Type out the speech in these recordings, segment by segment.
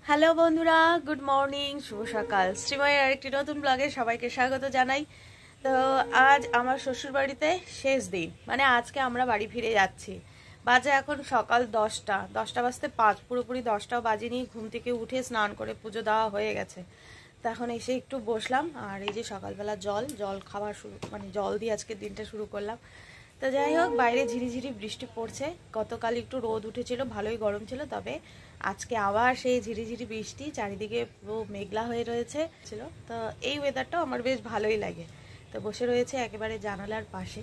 Hello বন্ধুরা, good morning, শুভ সকাল। শ্রীময়ের আরেকটি নতুন ব্লগে সবাইকে স্বাগত জানাই। তো আজ আমার শ্বশুর বাড়িতে শেষ দিন, মানে আজকে আমরা বাড়ি ফিরে যাচ্ছি। বাজে এখন সকাল 10টা বাজতে 5, পুরোপুরি 10টাও বাজেনি। ঘুম থেকে উঠে স্নান করে পুজো দেওয়া হয়ে গেছে। তো এখন এসে একটু বসলাম, আর এই যে সকালবেলা জল খাওয়া শুরু, মানে জল দিয়ে আজকে দিনটা শুরু করলাম। তো যাই হোক, বাইরে ঝিরিঝিরি বৃষ্টি পড়ছে। গতকাল একটু রোদ উঠেছিল, ভালোই গরম ছিল, তবে আজকে আবার সেই ঝিরিঝিরি বৃষ্টি, চারিদিকে পুরো মেঘলা হয়ে রয়েছে ছিল। তো এই ওয়েদারটাও আমার বেশ ভালোই লাগে। তো বসে রয়েছে একেবারে জানালার পাশে,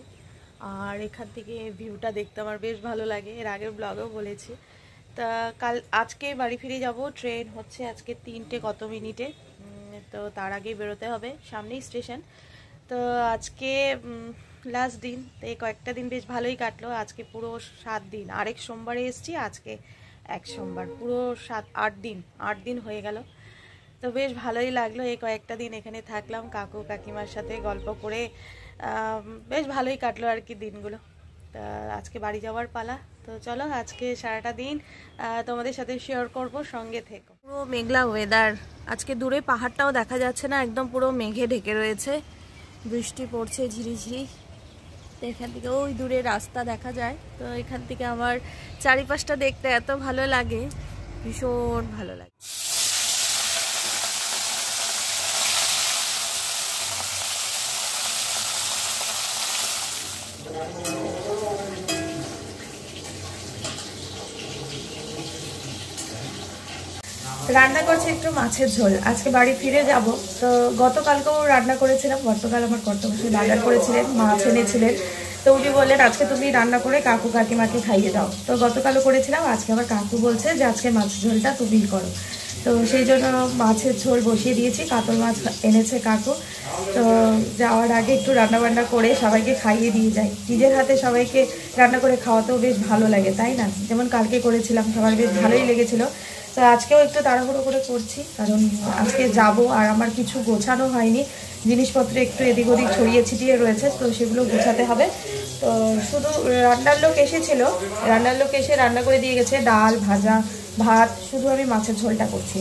আর এখান থেকে ভিউটা দেখতে আমার বেশ ভালো লাগে। এর আগের ব্লগেও বলেছি। তা আজকে বাড়ি ফিরে যাব। ট্রেন হচ্ছে আজকে 3টে কত মিনিটে। তো তার আগেই বেরোতে হবে, সামনেই স্টেশন। তো আজকে লাস্ট দিন, তো এই কয়েকটা দিন বেশ ভালোই কাটলো। আজকে পুরো 7 দিন, আরেক সোমবারে এসেছি, আজকে এক সোমবার, পুরো 8 দিন হয়ে গেল। তো বেশ ভালোই লাগলো। এই কয়েকটা দিন এখানে থাকলাম, কাকু কাকিমার সাথে গল্প করে বেশ ভালোই কাটলো আর কি দিনগুলো। তা আজকে বাড়ি যাওয়ার পালা। তো চলো, আজকে সারাটা দিন তোমাদের সাথে শেয়ার করব, সঙ্গে থেকো। পুরো মেঘলা ওয়েদার, আজকে দূরে পাহাড়টাও দেখা যাচ্ছে না, একদম পুরো মেঘে ঢেকে রয়েছে। বৃষ্টি পড়ছে ঝিরিঝিরি। তো এখান থেকে ওই দূরে রাস্তা দেখা যায়। তো এখান থেকে আমার চারিপাশটা দেখতে এত ভালো লাগে, ভীষণ ভালো লাগে। রান্না করছি একটু মাছের ঝোল, আজকে বাড়ি ফিরে যাব। তো গতকালকেও রান্না করেছিলাম, গতকাল আমার কর্তমশাই বাজার করেছিলেন, মাছ এনেছিলেন। তো উনি বললেন আজকে তুমি রান্না করে কাকু কাকিমাকে খাইয়ে দাও। তো গতকালও করেছিলাম, আজকে আবার কাকু বলছে যে আজকে মাছের ঝোলটা তুমিই করো। তো সেই জন্য মাছের ঝোল বসিয়ে দিয়েছি। কাতল মাছ এনেছে কাকু। তো যাওয়ার আগে একটু রান্নাবান্না করে সবাইকে খাইয়ে দিয়ে যাই। নিজের হাতে সবাইকে রান্না করে খাওয়াতেও বেশ ভালো লাগে, তাই না? যেমন কালকে করেছিলাম, সবার বেশ ভালোই লেগেছিল। তো আজকেও একটু তাড়াহুড়ো করে করছি, কারণ আজকে যাব, আর আমার কিছু গোছানো হয়নি, জিনিসপত্র একটু এদিক ওদিক ছড়িয়ে ছিটিয়ে রয়েছে, তো সেগুলো গোছাতে হবে। তো শুধু রান্নার লোক এসেছিল, রান্নার লোক এসে রান্না করে দিয়ে গেছে, ডাল ভাজা ভাত, শুধু আমি মাছের ঝোলটা করছি।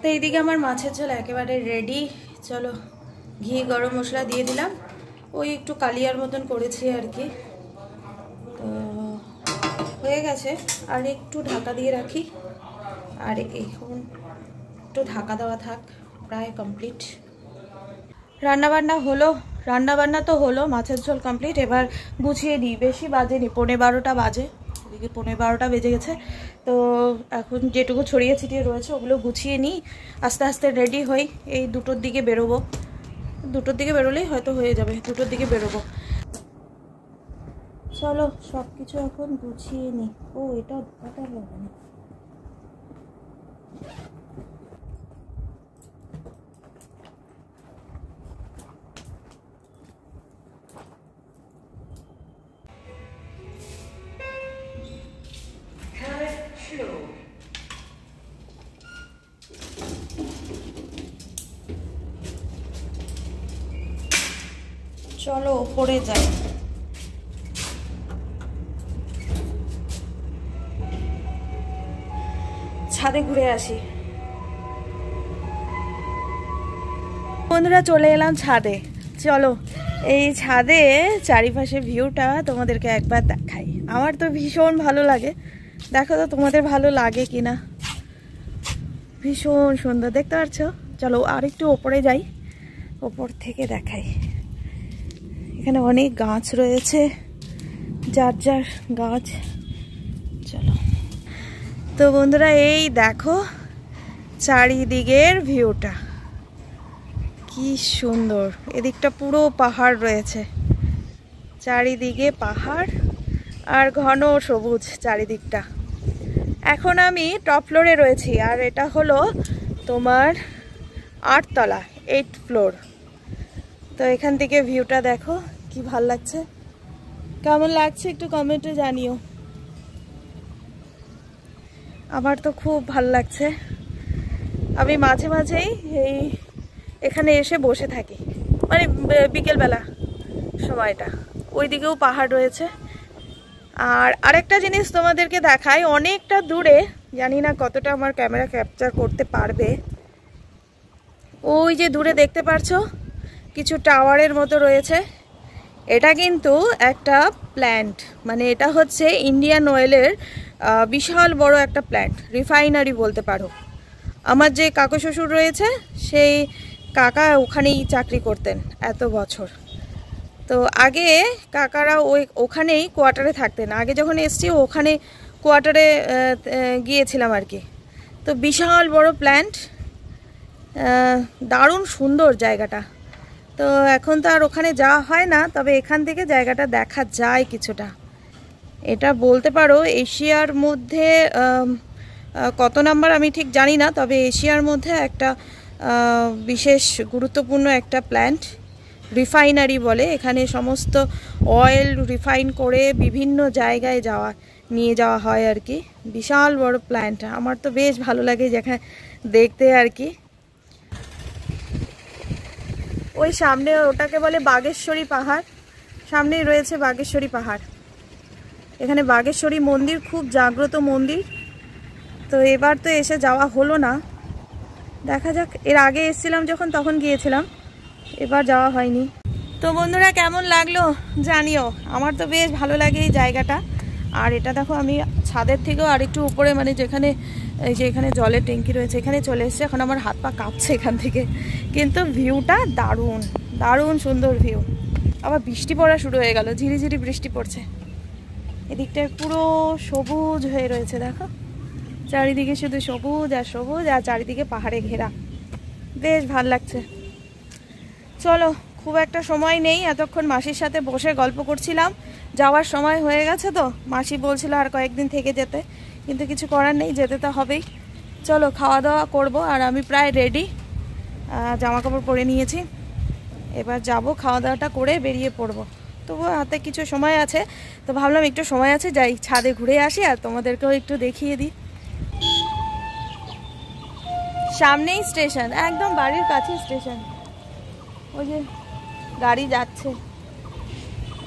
তো এইদিকে আমার মাছের ঝোল একেবারে রেডি। চলো, ঘি গরম মশলা দিয়ে দিলাম, ওই একটু কালিয়ার মতন করেছি আর কি। তো হয়ে গেছে, আর একটু ঢাকা দিয়ে রাখি, আর এখন একটু ঢাকা দেওয়া থাক, প্রায় কমপ্লিট। রান্নাবান্না তো হলো, মাছের ঝোল কমপ্লিট। এবার গুছিয়ে নিই, বেশি বাজেনি, 12:15 বাজে, এদিকে 12:15 বেজে গেছে। তো এখন যেটুকু ছড়িয়ে ছিটিয়ে রয়েছে ওগুলো গুছিয়ে নিই, আস্তে আস্তে রেডি হই। এই 2টোর দিকে বেরোবো, 2টোর দিকে বেরোলেই হয়তো হয়ে যাবে, 2টোর দিকে বেরোবো। চলো সব কিছু এখন গুছিয়ে নিই। ও এটা হবে না, চলো ওপরে যাই। ছাদে ঘুরে আসি। বন্ধুরা, চলে এলাম ছাদে। চলো এই ছাদে চারিপাশে ভিউটা তোমাদেরকে একবার দেখাই। আমার তো ভীষণ ভালো লাগে, দেখো তো তোমাদের ভালো লাগে কিনা। ভীষণ সুন্দর, দেখতে পাচ্ছ? চলো আর একটু ওপরে যাই, ওপর থেকে দেখাই। এখানে অনেক গাছ রয়েছে, যার যার গাছ। চলো তো বন্ধুরা, এই দেখো চারিদিকের ভিউটা কি সুন্দর। এদিকটা পুরো পাহাড় রয়েছে, চারিদিকে পাহাড় আর ঘন সবুজ চারিদিকটা। এখন আমি টপ ফ্লোরে রয়েছি, আর এটা হলো তোমার 8 তলা, 8th ফ্লোর। তো এখান থেকে ভিউটা দেখো কি ভাল লাগছে। কেমন লাগছে একটু কমেন্টে জানিও। আমার তো খুব ভাল লাগছে। আমি মাঝে মাঝেই এই এখানে এসে বসে থাকি, মানে বিকেলবেলা সময়টা। ওইদিকেও পাহাড় রয়েছে। আর আরেকটা জিনিস তোমাদেরকে দেখাই, অনেকটা দূরে জানি না কতটা আমার ক্যামেরা ক্যাপচার করতে পারবে। ওই যে দূরে দেখতে পারছো কিছু টাওয়ারের মতো রয়েছে, এটা কিন্তু একটা প্ল্যান্ট, মানে এটা হচ্ছে ইন্ডিয়ান অয়েলের বিশাল বড় একটা প্ল্যান্ট, রিফাইনারি বলতে পারো। আমার যে কাকু শ্বশুর রয়েছে সেই কাকা ওখানেই চাকরি করতেন এত বছর। তো আগে কাকারা ওখানেই কোয়ার্টারে থাকতেন, আগে যখন এসছি ওখানে কোয়ার্টারে গিয়েছিলাম আর কি। তো বিশাল বড় প্ল্যান্ট, দারুণ সুন্দর জায়গাটা। তো এখন তো আর ওখানে যাওয়া হয় না, তবে এখান থেকে জায়গাটা দেখা যায় কিছুটা। এটা বলতে পারো এশিয়ার মধ্যে কত নাম্বার আমি ঠিক জানি না, তবে এশিয়ার মধ্যে একটা বিশেষ গুরুত্বপূর্ণ একটা প্ল্যান্ট, রিফাইনারি বলে। এখানে সমস্ত অয়েল রিফাইন করে বিভিন্ন জায়গায় নিয়ে যাওয়া হয় আর কি। বিশাল বড় প্ল্যান্ট, আমার তো বেশ ভালো লাগে যেখানে দেখতে আর কি। ওই সামনে ওটাকে বলে বাগেশ্বরী পাহাড়, সামনেই রয়েছে বাগেশ্বরী পাহাড়। এখানে বাগেশ্বরী মন্দির খুব জাগ্রত মন্দির। তো এবার তো এসে যাওয়া হলো না, দেখা যাক। এর আগে এসেছিলাম যখন তখন গিয়েছিলাম, এবার যাওয়া হয়নি। তো বন্ধুরা কেমন লাগলো জানিও, আমার তো বেশ ভালো লাগে এই জায়গাটা। আর এটা দেখো আমি ছাদের থেকেও আর একটু উপরে, মানে যেখানে এই যে এখানে জলের ট্যাঙ্কি রয়েছে এখানে চলে এসেছে। এখন আমার হাত পা কাঁপছে এখান থেকে, কিন্তু ভিউটা দারুণ দারুণ সুন্দর ভিউ। আবার বৃষ্টি পড়া শুরু হয়ে গেল, ঝিরিঝিরি বৃষ্টি পড়ছে। এদিকটায় পুরো সবুজ হয়ে রয়েছে, দেখো চারিদিকে শুধু সবুজ আর সবুজ, আর চারিদিকে পাহাড়ে ঘেরা, বেশ ভাল লাগছে। চলো, খুব একটা সময় নেই, এতক্ষণ মাসির সাথে বসে গল্প করছিলাম, যাওয়ার সময় হয়ে গেছে। তো মাসি বলছিল আর কয়েকদিন থেকে যেতে, কিন্তু কিছু করার নেই, যেতে তো হবেই। চলো খাওয়া দাওয়া করব, আর আমি প্রায় রেডি, জামা কাপড় পরে নিয়েছি। এবার যাব, খাওয়া দাওয়াটা করে বেরিয়ে পড়বো। তবুও হাতে কিছু সময় আছে, তো ভাবলাম একটু সময় আছে যাই ছাদে ঘুরে আসি আর তোমাদেরকেও একটু দেখিয়ে দিই। সামনেই স্টেশন, একদম বাড়ির কাছে স্টেশন। ওই যে গাড়ি যাচ্ছে,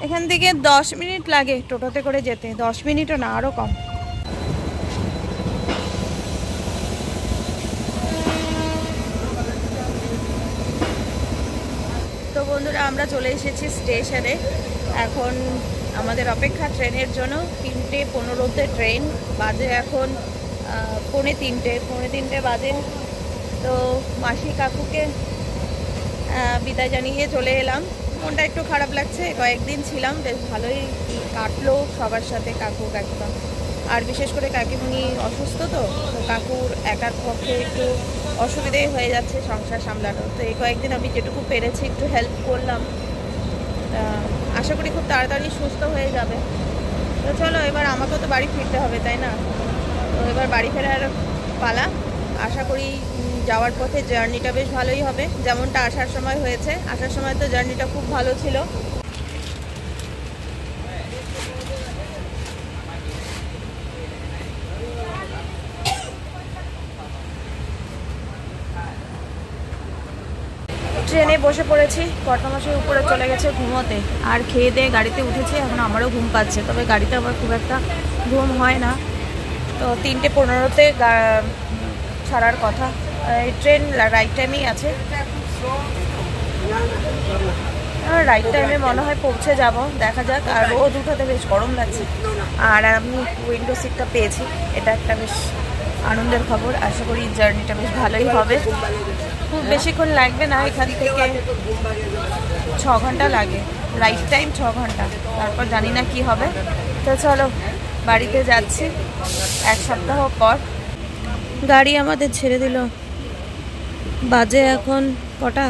এখান থেকে 10 মিনিট লাগে টোটোতে করে যেতে, 10 মিনিটও না, আরও কম। তো বন্ধুরা আমরা চলে এসেছি স্টেশনে। এখন আমাদের অপেক্ষা ট্রেনের জন্য, 3:15-তে ট্রেন, বাজে এখন 3:45 বাজে। তো মাসি কাকুকে বিদায় জানিয়ে চলে এলাম। মনটা একটু খারাপ লাগছে, কয়েকদিন ছিলাম, বেশ ভালোই কাটলো সবার সাথে, কাকু কাকিমা। আর বিশেষ করে কাকিমুনি অসুস্থ, তো কাকুর একার পক্ষে একটু অসুবিধাই হয়ে যাচ্ছে সংসার সামলানো। তো এই কয়েকদিন আমি যেটুকু পেরেছি একটু হেল্প করলাম, আশা করি খুব তাড়াতাড়ি সুস্থ হয়ে যাবে। তো চলো এবার আমাকেও তো বাড়ি ফিরতে হবে, তাই না? তো এবার বাড়ি ফেরার পালা। আশা করি যাওয়ার পথে জার্নিটা বেশ ভালোই হবে, যেমনটা আসার সময় হয়েছে। আসার সময় তো জার্নিটা খুব ভালো ছিল। ট্রেনে বসে পড়েছি, কর্তামশাই উপরে চলে গেছে ঘুমোতে, আর খেয়ে দিয়ে গাড়িতে উঠেছি। এখন আমারও ঘুম পাচ্ছে, তবে গাড়িতে আবার খুব একটা ঘুম হয় না। তো 3:15-তে ছাড়ার কথা। এই ট্রেন রাইট টাইমেই আছে, রাইট টাইমে মনে হয় পৌঁছে যাব, দেখা যাক। আর রোদ উঠাতে বেশ গরম লাগছে, আর আমি উইন্ডো সিটটা পেয়েছি, এটা একটা বেশ আনন্দের খবর। আশা করি জার্নিটা বেশ ভালোই হবে, খুব বেশিক্ষণ লাগবে না, এখান থেকে 6 ঘন্টা লাগে, রাইট টাইম 6 ঘন্টা, তারপর জানি না কি হবে। তো চলো বাড়িতে যাচ্ছি, 1 সপ্তাহ পর গাড়ি আমাদের ছেড়ে দিল। বাজে এখন কটা,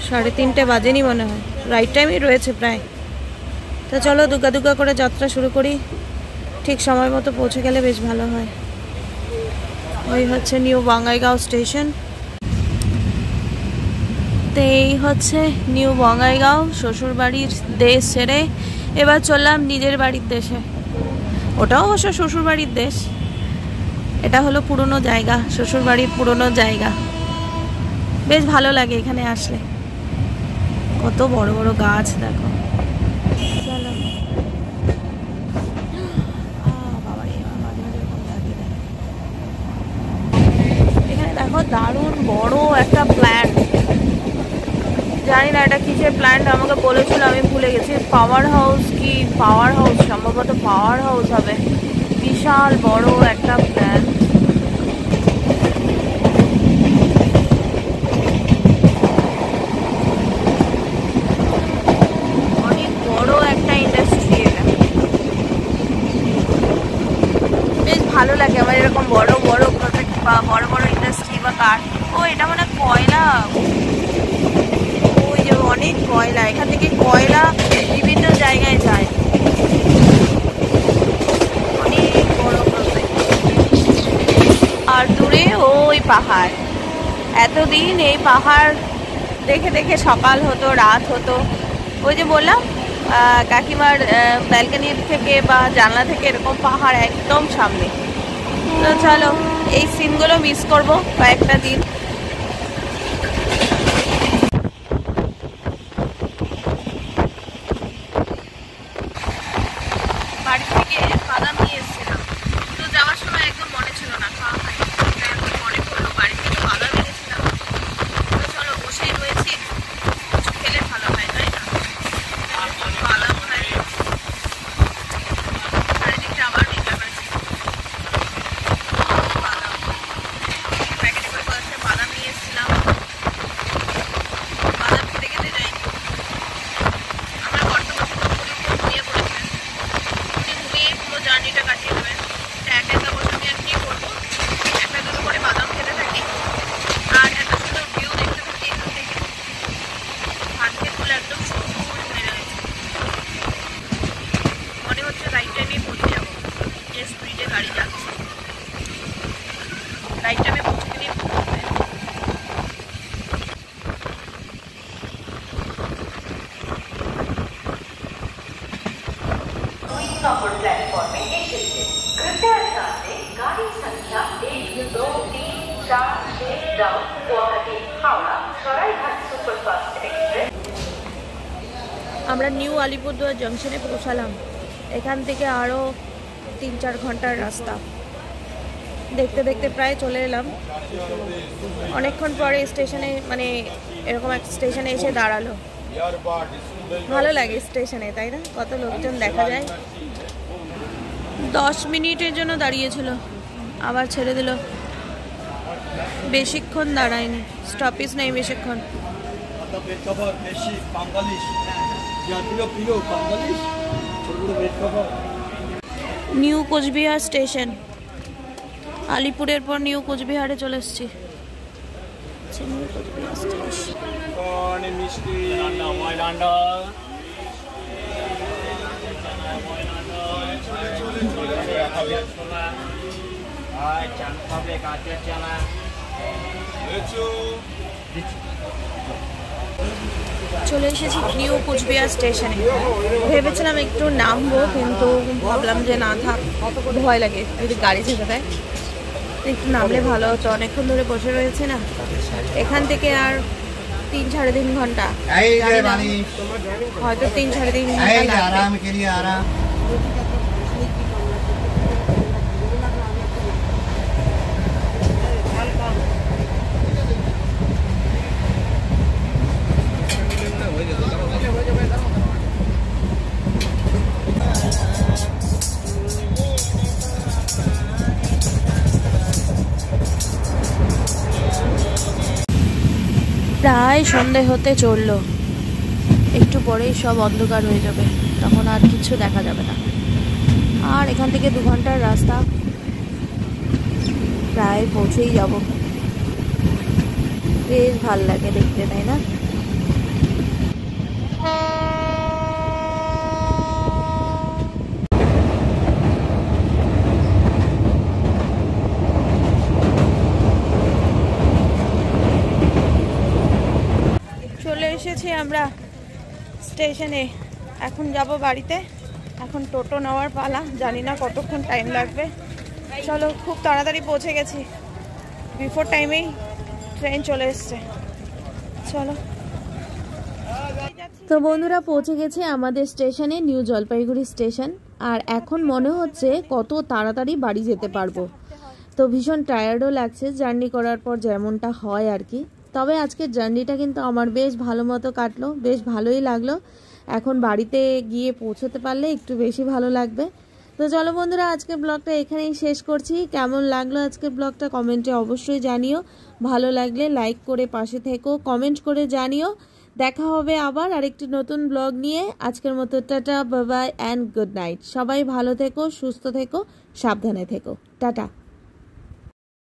3:30 বাজেনি মনে হয়, রাইট টাইমই রয়েছে প্রায়। তো চলো দুগ্গা দুগ্গা করে যাত্রা শুরু করি, ঠিক সময় মতো পৌঁছে গেলে বেশ ভালো হয়। ওই হচ্ছে নিউ বঙ্গাইগাঁও স্টেশন। তো এই হচ্ছে নিউ বঙ্গাইগাঁও, শ্বশুরবাড়ির দেশ ছেড়ে এবার চললাম নিজের বাড়ির দেশে। ওটাও অবশ্য শ্বশুরবাড়ির দেশ, এটা হলো পুরনো জায়গা, শ্বশুরবাড়ির পুরনো জায়গা। বেশ ভালো লাগে এখানে আসলে, কত বড় বড় গাছ দেখো। চলো বাবা, দারুণ বড় একটা প্ল্যান্ট, জানি না এটা কিসের প্ল্যান্ট, আমাকে বলেছিল আমি ভুলে গেছি। পাওয়ার হাউস কি পাওয়ার হাউস, সম্ভবত পাওয়ার হাউস হবে। বিশাল বড় একটা প্ল্যান্ট। অনেক বড় একটা ইন্ডাস্ট্রি এটা, বেশ ভালো লাগে আমার এরকম বড় বড় প্রজেক্ট বা বড় বড় ইন্ডাস্ট্রি বা কাঠ। ও এটা মানে কয়লা, ওই যে অনেক কয়লা, এখান থেকে কয়লা বিভিন্ন জায়গায় যায়। অনেক বড় প্রজেক্ট। আর দূরে ওই পাহাড়, এতদিন এই পাহাড় দেখে দেখে সকাল হতো রাত হতো। ওই যে বললাম কাকিমার ব্যালকনির থেকে বা জানলা থেকে এরকম পাহাড় একদম সামনে। তো চলো এই সিনগুলো মিস করবো কয়েকটা দিন। বাড়ি থেকে বাদাম নিয়ে এসেছিলাম, তো যাওয়ার সময় একদম মনে ছিল না খাওয়া হয়নি, এখন মনে পড়লো বাড়ি থেকে বাদাম এনেছিলাম। তো চলো বসেই রয়েছি, কিছু খেলে ভালো হয় তাই না? বাদাম খাই, চারিদিকটা আবার নিতে পারছি বাদাম। প্যাকেটে করে কয়েকটা বাদাম নিয়ে এসেছিলাম, বাদাম খেতে খেতে যাই। আমার বর্তমান ঘুমিয়ে পড়েছে, ঘুমিয়ে পুরো জার্নিটা কাটিয়ে দেবে। একা একা বসে আমি আর কি করবো, একটা দুটো করে বাদাম খেতে থাকি আর একটা সুন্দর ভিউ দেখতে থাকি এখান থেকে। হাতগুলো একদম সুন্দর হয়ে রয়েছে, মনে হচ্ছে রাইট টাইমে পৌঁছে যাবো। যে স্পিডে গাড়ি যাচ্ছে রাইট টাইমে পৌঁছে গেলেই ভালো হবে। नंबर प्लेटफॉर्म में एसेंगे। कृपया ध्यान दें, गाड़ी संख्या 1, 2, 3, 4, 6 down Guwahati Howrah Saraighat superfast express. আমরা নিউ আলিপুরদুয়ার জংশনে পৌঁছালাম। এখান থেকে আরও 3-4 ঘন্টার রাস্তা। দেখতে দেখতে প্রায় চলে এলাম। অনেকক্ষণ পরে স্টেশনে মানে এরকম একটা স্টেশনে এসে দাঁড়ালো। ভালো লাগে স্টেশনে তাই না, কত লোকজন দেখা যায়। 10 মিনিটের জন্য দাঁড়িয়েছিল, আবার ছেড়ে দিল। বেশিক্ষণ দাঁড়ায়নি, স্টপেজ নেই বেশিক্ষণ। নিউ কোচবিহার স্টেশন, আলিপুরের পর নিউ কোচবিহারে চলে এসেছি। New Cooch Behar station. চলে এসেছি নিউ কোচবিহার স্টেশনে। ভেবেছিলাম একটু নামবো, কিন্তু ভাবলাম যে না থাক, ভয় লাগে যদি গাড়ি ছেড়ে দেয়। একটু নামলে ভালো হতো, অনেকক্ষণ ধরে বসে রয়েছে না। এখান থেকে আর 3-3.5 ঘন্টা, হয়তো 3-3.5 ঘন্টা। প্রায় সন্ধে হতে চললো, একটু পরেই সব অন্ধকার হয়ে যাবে, তখন আর কিছু দেখা যাবে না। আর এখান থেকে 2 ঘন্টার রাস্তা, প্রায় পৌঁছেই যাব। বেশ ভাল লাগে দেখতে তাই না? চলে এসেছি আমরা স্টেশনে, এখন যাব বাড়িতে। এখন টোটো নেওয়ার পালা, জানি না কতক্ষণ টাইম লাগবে। চলো, খুব তাড়াতাড়ি পৌঁছে গেছি, বিফোর টাইমেই ট্রেন চলে এসছে। চলো। তো বন্ধুরা, পৌঁছে গেছে আমাদের স্টেশনে, নিউ জলপাইগুড়ি স্টেশন। আর এখন মনে হচ্ছে কত তাড়াতাড়ি বাড়ি যেতে পারবো। তো ভীষণ টায়ার্ডও লাগছে জার্নি করার পর, যেমনটা হয় আর কি। তবে আজকের জার্নিটা কিন্তু আমার বেশ ভালো মতো কাটলো, বেশ ভালোই লাগলো। এখন বাড়িতে গিয়ে পৌঁছতে পারলে একটু বেশি ভালো লাগবে। তো চলো বন্ধুরা, আজকের ব্লগটা এখানেই শেষ করছি। কেমন লাগলো আজকের ব্লগটা কমেন্টে অবশ্যই জানিও। ভালো লাগলে লাইক করে পাশে থেকো, কমেন্ট করে জানিও। দেখা হবে আবার আরেকটি নতুন ব্লগ নিয়ে। আজকের মতো tata, bye bye and good night. সবাই ভালো থেকো, সুস্থ থেকো, সাবধানে থেকো। টাটা।